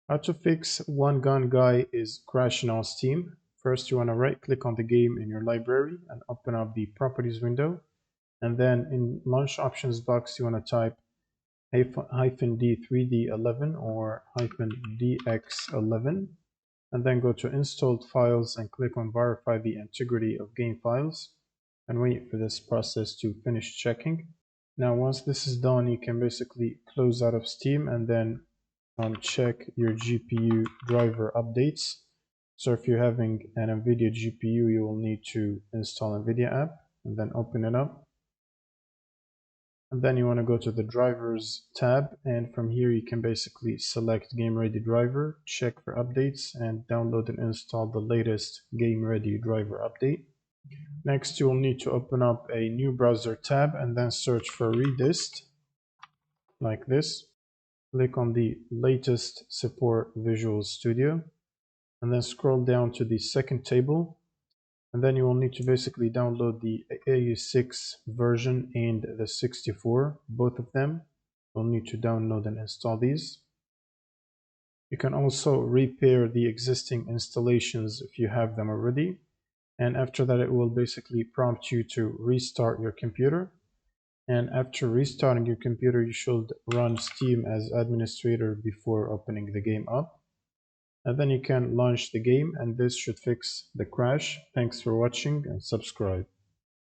How to fix One Gun Guy is crashing on Steam. First, you want to right click on the game in your library and open up the properties window. And then in launch options box, you want to type -d3d11 or -dx11. And then go to installed files and click on verify the integrity of game files and wait for this process to finish checking. Now, once this is done, you can basically close out of Steam and then check your GPU driver updates. So if you're having an NVIDIA GPU, you will need to install NVIDIA app and then open it up. And then you want to go to the drivers tab, and from here you can basically select game ready driver, check for updates, and download and install the latest game ready driver update. Next, you will need to open up a new browser tab and then search for Redist like this. Click on the latest support Visual Studio and then scroll down to the second table, and then you will need to basically download the AU6 version and the 64, both of them. You'll need to download and install these. You can also repair the existing installations if you have them already, and after that it will basically prompt you to restart your computer. And after restarting your computer, you should run Steam as administrator before opening the game up. And then you can launch the game, and this should fix the crash. Thanks for watching and subscribe.